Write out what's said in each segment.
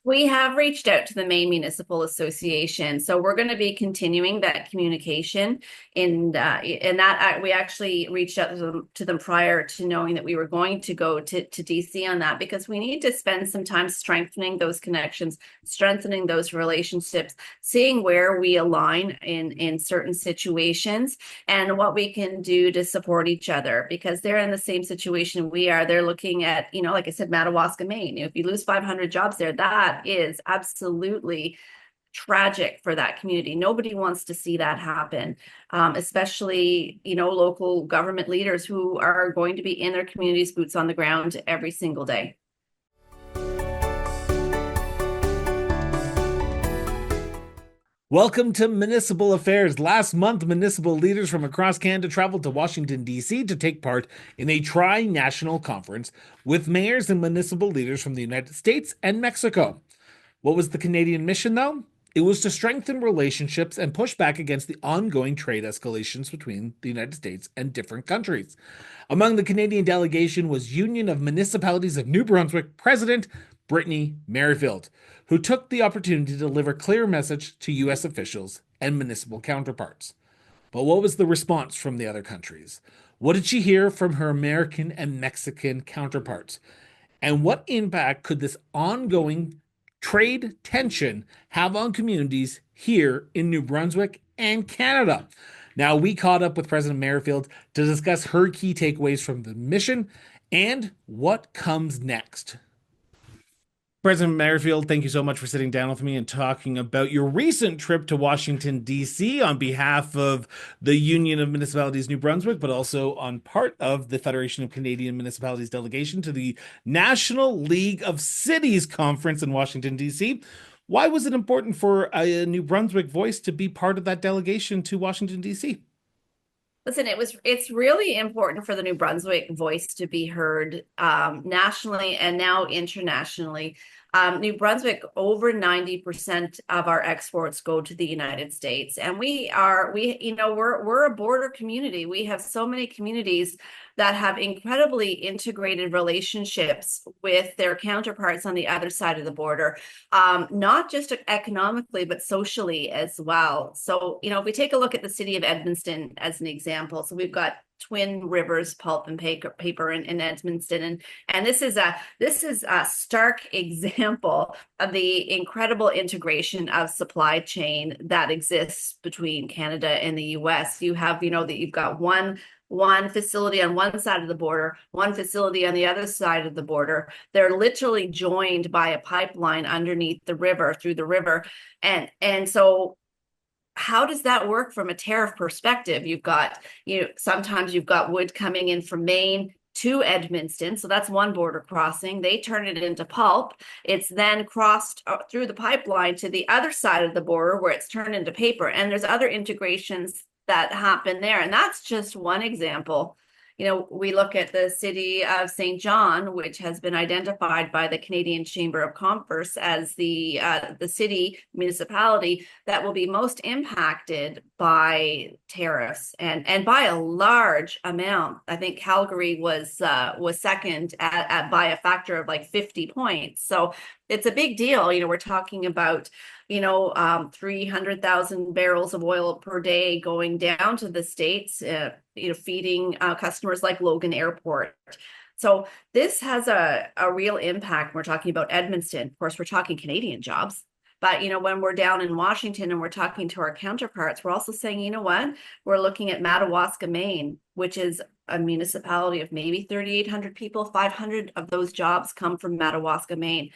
We have reached out to the Maine Municipal Association, so we're going to be continuing that communication. And that we actually reached out to them prior to knowing that we were going to go to DC on that, because we need to spend some time strengthening those connections, strengthening those relationships, seeing where we align in certain situations and what we can do to support each other, because they're in the same situation we are. They're looking at, like I said, Madawaska, Maine. If you lose 500 jobs there, that is absolutely tragic for that community. Nobody wants to see that happen, especially, local government leaders who are going to be in their communities, boots on the ground every single day. Welcome to Municipal Affairs. Last month, municipal leaders from across Canada traveled to Washington, D.C. to take part in a tri-national conference with mayors and municipal leaders from the United States and Mexico. What was the Canadian mission, though? It was to strengthen relationships and push back against the ongoing trade escalations between the United States and different countries. Among the Canadian delegation was Union of Municipalities of New Brunswick President Brittany Merrifield, who took the opportunity to deliver a clear message to U.S. officials and municipal counterparts. But what was the response from the other countries? What did she hear from her American and Mexican counterparts? And what impact could this ongoing trade tension have on communities here in New Brunswick and Canada? Now, we caught up with President Merrifield to discuss her key takeaways from the mission and what comes next. President Merrifield, thank you so much for sitting down with me and talking about your recent trip to Washington, D.C. on behalf of the Union of Municipalities New Brunswick, but also on part of the Federation of Canadian Municipalities delegation to the National League of Cities Conference in Washington, D.C. Why was it important for a New Brunswick voice to be part of that delegation to Washington, D.C.? Listen, it's really important for the New Brunswick voice to be heard, nationally and now internationally. New Brunswick, over 90% of our exports go to the United States, and we're a border community. We have so many communities that have incredibly integrated relationships with their counterparts on the other side of the border, not just economically, but socially as well. So, if we take a look at the city of Edmundston as an example, so we've got Twin Rivers Pulp and Paper in Edmundston, and this is a stark example of the incredible integration of supply chain that exists between Canada and the U.S. You have, that you've got one facility on one side of the border, one facility on the other side of the border. They're literally joined by a pipeline underneath the river, through the river, and so how does that work from a tariff perspective? Sometimes you've got wood coming in from Maine to Edmundston, so that's one border crossing. They turn it into pulp. It's then crossed through the pipeline to the other side of the border, where it's turned into paper. And there's other integrations that happen there, and that's just one example. We look at the city of St. John, which has been identified by the Canadian Chamber of Commerce as the city municipality that will be most impacted by tariffs, and by a large amount. I think Calgary was second at by a factor of like 50 points. So it's a big deal. We're talking about 300,000 barrels of oil per day going down to the States, feeding customers like Logan Airport. So this has a real impact. We're talking about Edmundston. Of course, we're talking Canadian jobs. But, when we're down in Washington and we're talking to our counterparts, we're also saying, we're looking at Madawaska, Maine, which is a municipality of maybe 3,800 people. 500 of those jobs come from Madawaska, Maine.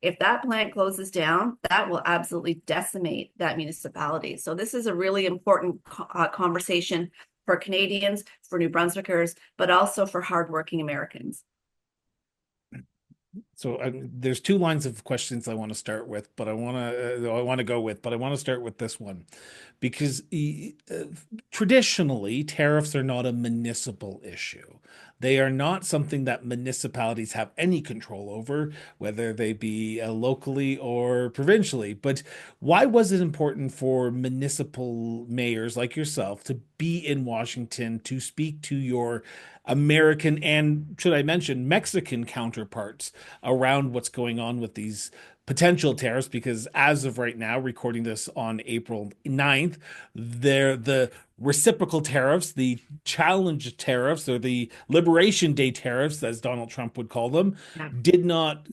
If that plant closes down, that will absolutely decimate that municipality. So this is a really important conversation for Canadians, for New Brunswickers, but also for hardworking Americans. So there's two lines of questions I want to start with, but I want to start with this one, because traditionally tariffs are not a municipal issue. They are not something that municipalities have any control over, whether they be locally or provincially. But why was it important for municipal mayors like yourself to be in Washington to speak to your American and, should I mention, Mexican counterparts around what's going on with these potential tariffs, because as of right now, recording this on April 9th, the reciprocal tariffs, the challenge tariffs, or the Liberation Day tariffs, as Donald Trump would call them, Yeah. did not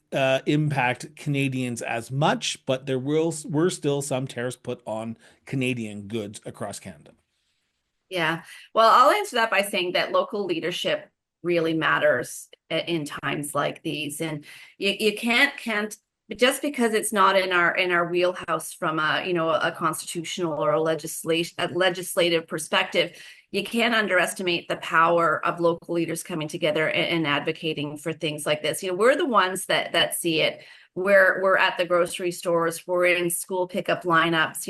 impact Canadians as much, but were still some tariffs put on Canadian goods across Canada. Yeah. Well, I'll answer that by saying that local leadership really matters in times like these. And you can't just because it's not in our wheelhouse from a constitutional or a legislative perspective, you can't underestimate the power of local leaders coming together and advocating for things like this. We're the ones that see it. We're at the grocery stores, we're in school pickup lineups,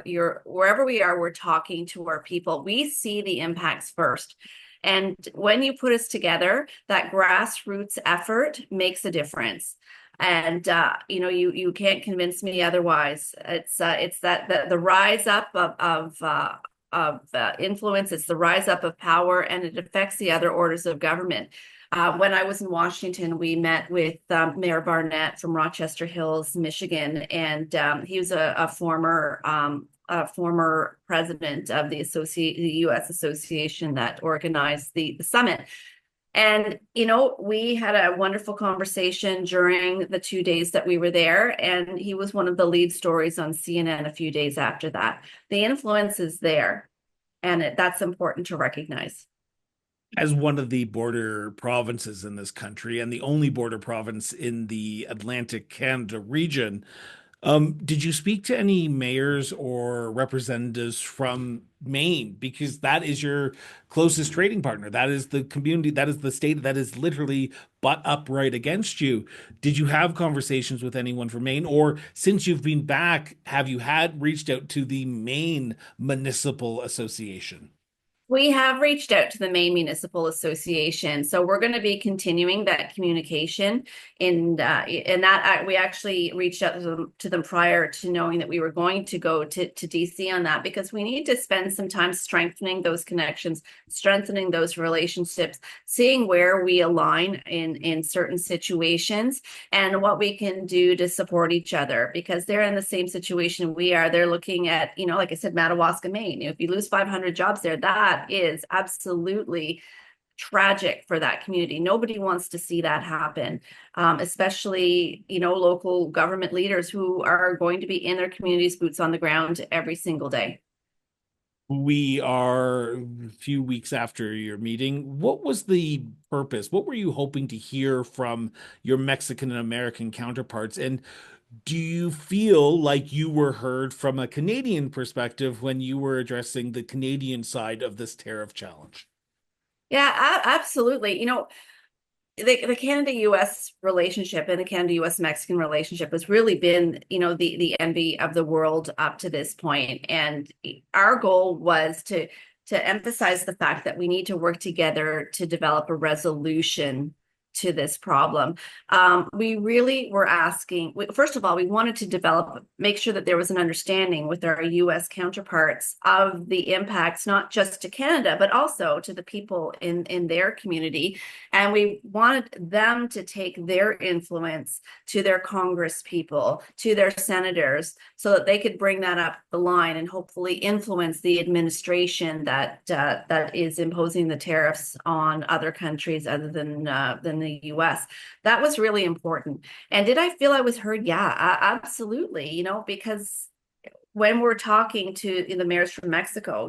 you're wherever we are, we're talking to our people. We see the impacts first. And when you put us together, that grassroots effort makes a difference. And you can't convince me otherwise. It's that the rise up of influence, it's the rise up of power, and it affects the other orders of government. When I was in Washington, we met with Mayor Barnett from Rochester Hills, Michigan, and he was a former president of the U.S. association that organized the summit. And, we had a wonderful conversation during the 2 days that we were there. And he was one of the lead stories on CNN a few days after that. The influence is there, and that's important to recognize. As one of the border provinces in this country and the only border province in the Atlantic Canada region, did you speak to any mayors or representatives from Maine? Because that is your closest trading partner. That is the community, that is the state that is literally butt up right against you. Did you have conversations with anyone from Maine? Or since you've been back, have you had reached out to the Maine Municipal Association? We have reached out to the Maine Municipal Association, so we're going to be continuing that communication. And that we actually reached out to them prior to knowing that we were going to go to DC on that, because we need to spend some time strengthening those connections, strengthening those relationships, seeing where we align in certain situations and what we can do to support each other, because they're in the same situation we are. They're looking at, like I said, Madawaska, Maine. If you lose 500 jobs there, that is absolutely tragic for that community. Nobody wants to see that happen, especially, local government leaders who are going to be in their communities, boots on the ground every single day. We are a few weeks after your meeting. What was the purpose? What were you hoping to hear from your Mexican and American counterparts? And do you feel like you were heard from a Canadian perspective when you were addressing the Canadian side of this tariff challenge? Yeah, absolutely. The Canada-US relationship and the Canada-US Mexican relationship has really been, the envy of the world up to this point. And our goal was to emphasize the fact that we need to work together to develop a resolution to this problem. We really were asking, first of all, we wanted to make sure that there was an understanding with our US counterparts of the impacts, not just to Canada, but also to the people in their community. And we wanted them to take their influence to their Congress people, to their senators, so that they could bring that up the line and hopefully influence the administration that is imposing the tariffs on other countries other than the US. That was really important. And did I feel I was heard? Yeah, absolutely. Because when we're talking to the mayors from Mexico,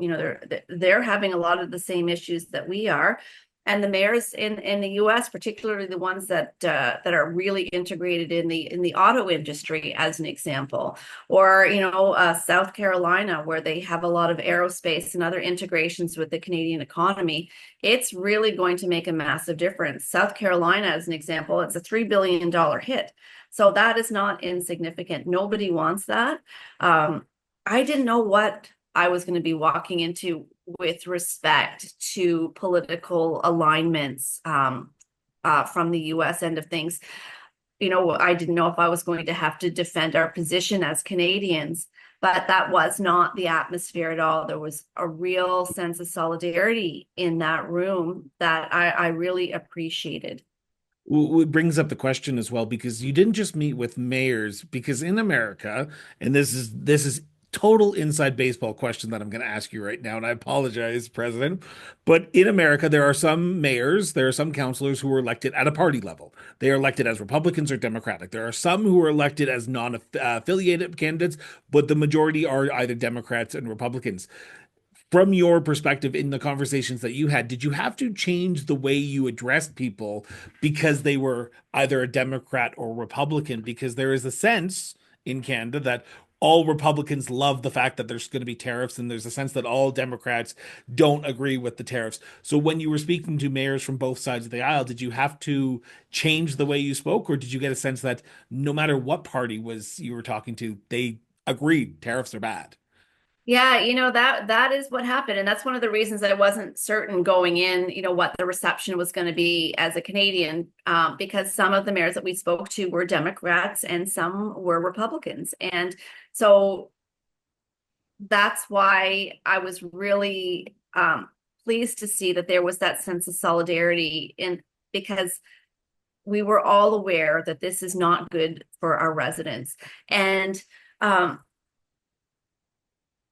they're having a lot of the same issues that we are. And the mayors in the U.S., particularly the ones that are really integrated in the auto industry, as an example, or South Carolina, where they have a lot of aerospace and other integrations with the Canadian economy, it's really going to make a massive difference. South Carolina, as an example, it's a $3 billion hit, so that is not insignificant. Nobody wants that. I didn't know what I was going to be walking into with respect to political alignments from the US end of things. I didn't know if I was going to have to defend our position as Canadians, but that was not the atmosphere at all. There was a real sense of solidarity in that room that I really appreciated. It brings up the question as well, because you didn't just meet with mayors, because in America, and this is total inside baseball question that I'm going to ask you right now, and I apologize, President, but in America there are some mayors, there are some councilors who are elected at a party level. They are elected as Republicans or Democratic. There are some who are elected as non-affiliated candidates, but the majority are either Democrats and Republicans. From your perspective in the conversations that you had, did you have to change the way you addressed people because they were either a Democrat or Republican? Because there is a sense in Canada that all Republicans love the fact that there's going to be tariffs, and there's a sense that all Democrats don't agree with the tariffs. So when you were speaking to mayors from both sides of the aisle, did you have to change the way you spoke, or did you get a sense that no matter what party was you were talking to, they agreed tariffs are bad? Yeah, that is what happened. And that's one of the reasons I wasn't certain going in, what the reception was going to be as a Canadian, because some of the mayors that we spoke to were Democrats and some were Republicans. And so that's why I was really pleased to see that there was that sense of solidarity in because we were all aware that this is not good for our residents. And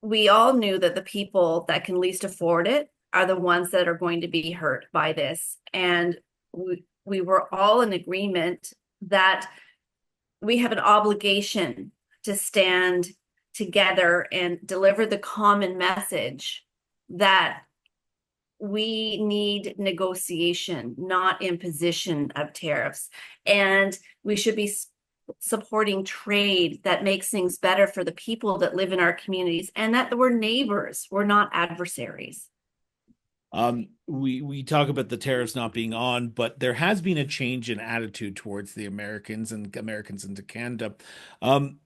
we all knew that the people that can least afford it are the ones that are going to be hurt by this. And we were all in agreement that we have an obligation to stand together and deliver the common message that we need negotiation, not imposition of tariffs. And we should be supporting trade that makes things better for the people that live in our communities, and that we're neighbors, we're not adversaries. We talk about the tariffs not being on, but there has been a change in attitude towards the Americans and Americans into Canada. Um,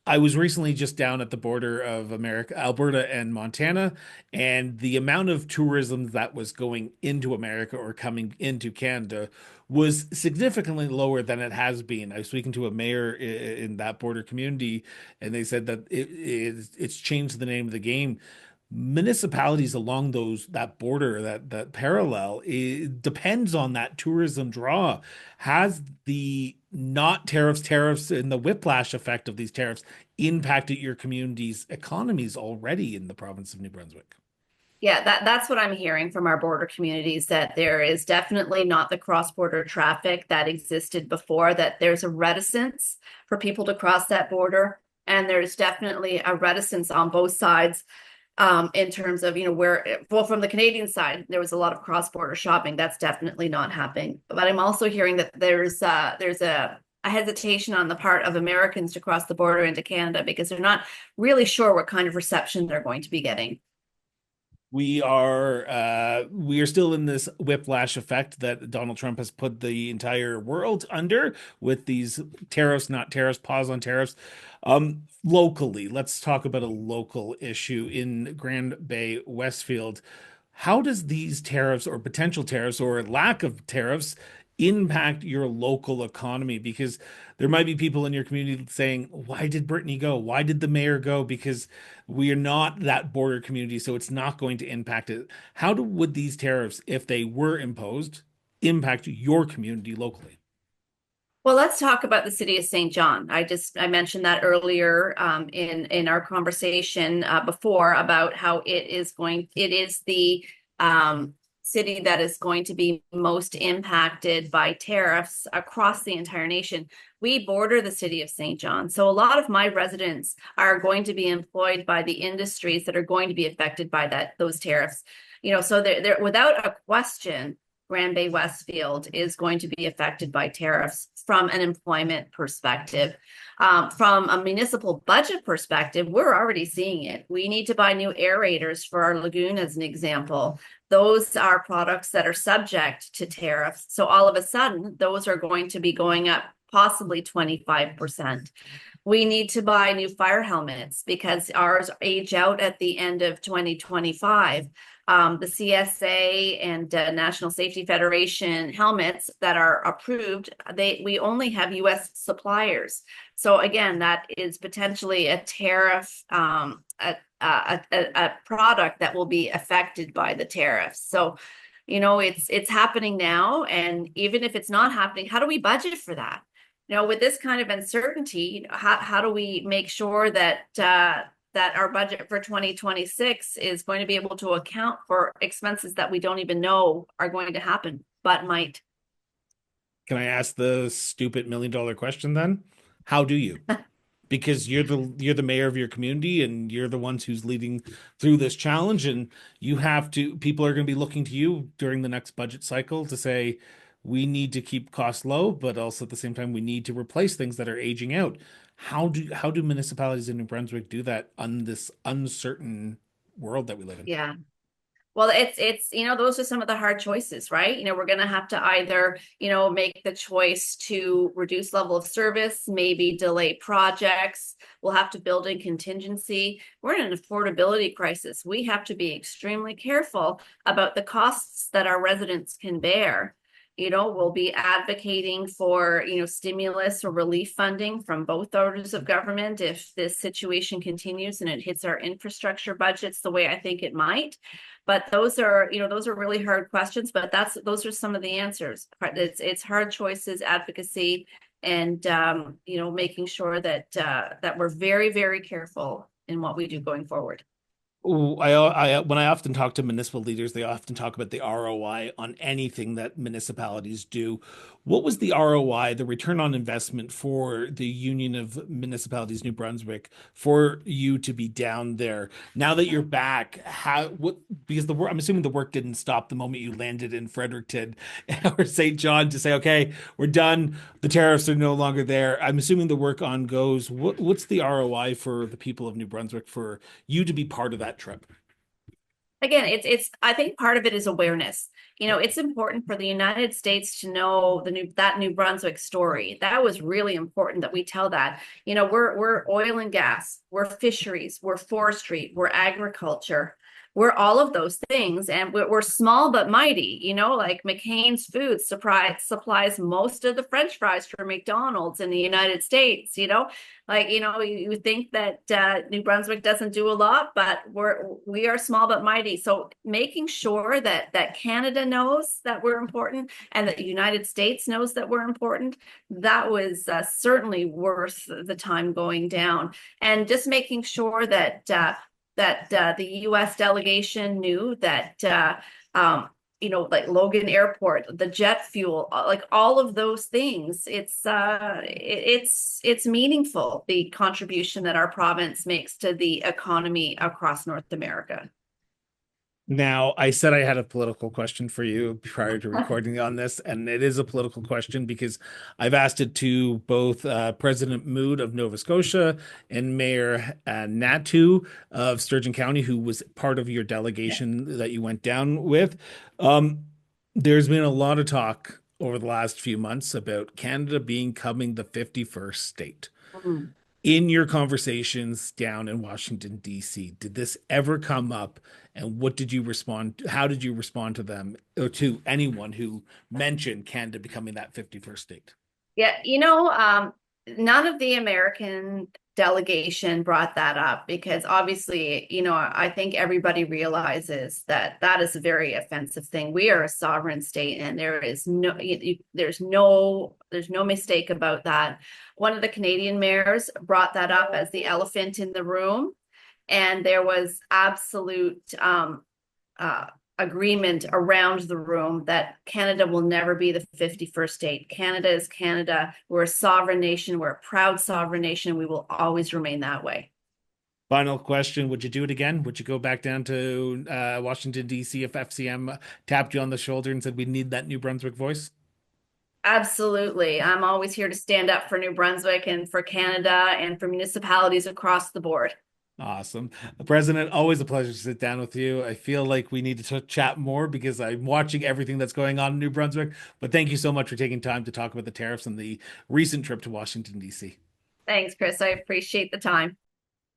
I was recently just down at the border of America, Alberta and Montana, and the amount of tourism that was going into America or coming into Canada was significantly lower than it has been. I was speaking to a mayor in that border community, and they said that it's changed the name of the game. Municipalities along that border, that parallel, it depends on that tourism draw. Has the not tariffs and the whiplash effect of these tariffs impacted your community's economies already in the province of New Brunswick? Yeah, that's what I'm hearing from our border communities, that there is definitely not the cross-border traffic that existed before, that there's a reticence for people to cross that border. And there's definitely a reticence on both sides, in terms of, well, from the Canadian side, there was a lot of cross-border shopping. That's definitely not happening. But I'm also hearing that there's a hesitation on the part of Americans to cross the border into Canada because they're not really sure what kind of reception they're going to be getting. We are still in this whiplash effect that Donald Trump has put the entire world under with these tariffs, not tariffs, pause on tariffs. Locally, let's talk about a local issue in Grand Bay, Westfield. How does these tariffs or potential tariffs or lack of tariffs impact your local economy? Because there might be people in your community saying, why did Brittany go? Why did the mayor go? Because we are not that border community, so it's not going to impact it. Would these tariffs, if they were imposed, impact your community locally? Well, let's talk about the city of St. John. I mentioned that earlier, in our conversation before, about how it is the city that is going to be most impacted by tariffs across the entire nation. We border the city of St. John, so a lot of my residents are going to be employed by the industries that are going to be affected by those tariffs. So they're without a question, Grand Bay Westfield is going to be affected by tariffs from an employment perspective. From a municipal budget perspective, we're already seeing it. We need to buy new aerators for our lagoon, as an example. Those are products that are subject to tariffs. So all of a sudden, those are going to be going up possibly 25%. We need to buy new fire helmets because ours age out at the end of 2025. The CSA and National Safety Federation helmets that are approved, we only have U.S. suppliers. So again, that is potentially a tariff, a product that will be affected by the tariffs. So It's happening now, and even if it's not happening, how do we budget for that? With this kind of uncertainty, how do we make sure that our budget for 2026 is going to be able to account for expenses that we don't even know are going to happen, but might? Can I ask the stupid $1 million question then? How do you? Because you're the mayor of your community and you're the ones who's leading through this challenge, and you have to people are going to be looking to you during the next budget cycle to say we need to keep costs low, but also at the same time we need to replace things that are aging out. How do municipalities in New Brunswick do that on this uncertain world that we live in? Yeah. Well, it's those are some of the hard choices, right? We're going to have to either, make the choice to reduce level of service, maybe delay projects. We'll have to build in contingency. We're in an affordability crisis. We have to be extremely careful about the costs that our residents can bear. We'll be advocating for, stimulus or relief funding from both orders of government if this situation continues and it hits our infrastructure budgets the way I think it might. But those are really hard questions, but those are some of the answers. It's hard choices, advocacy, and making sure that we're very, very careful in what we do going forward. When I often talk to municipal leaders, they often talk about the ROI on anything that municipalities do. What was the ROI, the return on investment for the Union of Municipalities New Brunswick for you to be down there? Now that you're back, because the work, I'm assuming the work didn't stop the moment you landed in Fredericton or St. John to say, okay, we're done. The tariffs are no longer there. I'm assuming the work on goes. What's the ROI for the people of New Brunswick for you to be part of that trip? Again, it's I think part of it is awareness. It's important for the United States to know that New Brunswick story. That was really important that we tell that. We're oil and gas, we're fisheries, we're forestry, we're agriculture. We're all of those things, and we're small but mighty. Like McCain's Foods supplies most of the French fries for McDonald's in the United States. You think that New Brunswick doesn't do a lot, but we are small but mighty. So making sure that Canada knows that we're important and that the United States knows that we're important, that was certainly worth the time going down. And just making sure that the U.S. delegation knew that like Logan Airport, the jet fuel, like all of those things. It's meaningful, the contribution that our province makes to the economy across North America. Now, I said I had a political question for you prior to recording on this, and it is a political question because I've asked it to both President Mood of Nova Scotia and Mayor Natu of Sturgeon County, who was part of your delegation that you went down with. Um, there's been a lot of talk over the last few months about Canada becoming the 51st state. Mm. In your conversations down in Washington, D.C., did this ever come up? And what did you respond? How did you respond to them or to anyone who mentioned Canada becoming that 51st state? Yeah, none of the American delegation brought that up because obviously, I think everybody realizes that that is a very offensive thing. We are a sovereign state, and there is there's no mistake about that. One of the Canadian mayors brought that up as the elephant in the room, and there was absolute uh, agreement around the room that Canada will never be the 51st state. Canada is Canada. We're a sovereign nation. We're a proud sovereign nation. We will always remain that way. Final question. Would you do it again? Would you go back down to Washington, D.C. if FCM tapped you on the shoulder and said, we need that New Brunswick voice? Absolutely. I'm always here to stand up for New Brunswick and for Canada and for municipalities across the board. Awesome. President, always a pleasure to sit down with you. I feel like we need to chat more because I'm watching everything that's going on in New Brunswick. But thank you so much for taking time to talk about the tariffs and the recent trip to Washington, D.C. Thanks, Chris. I appreciate the time.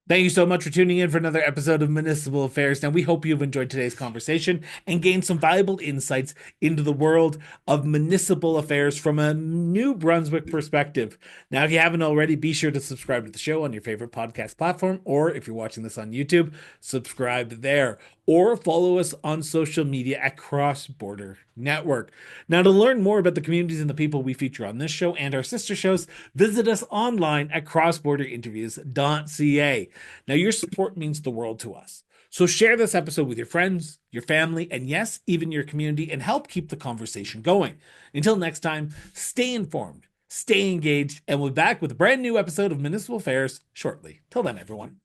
Thank you so much for tuning in for another episode of Municipal Affairs. Now, we hope you've enjoyed today's conversation and gained some valuable insights into the world of municipal affairs from a New Brunswick perspective. Now, if you haven't already, be sure to subscribe to the show on your favorite podcast platform, or if you're watching this on YouTube, subscribe there, or follow us on social media at Cross Border Network. Now, to learn more about the communities and the people we feature on this show and our sister shows, visit us online at crossborderinterviews.ca. Now, your support means the world to us. So share this episode with your friends, your family, and yes, even your community, and help keep the conversation going. Until next time, stay informed, stay engaged, and we'll be back with a brand new episode of Municipal Affairs shortly. Till then, everyone.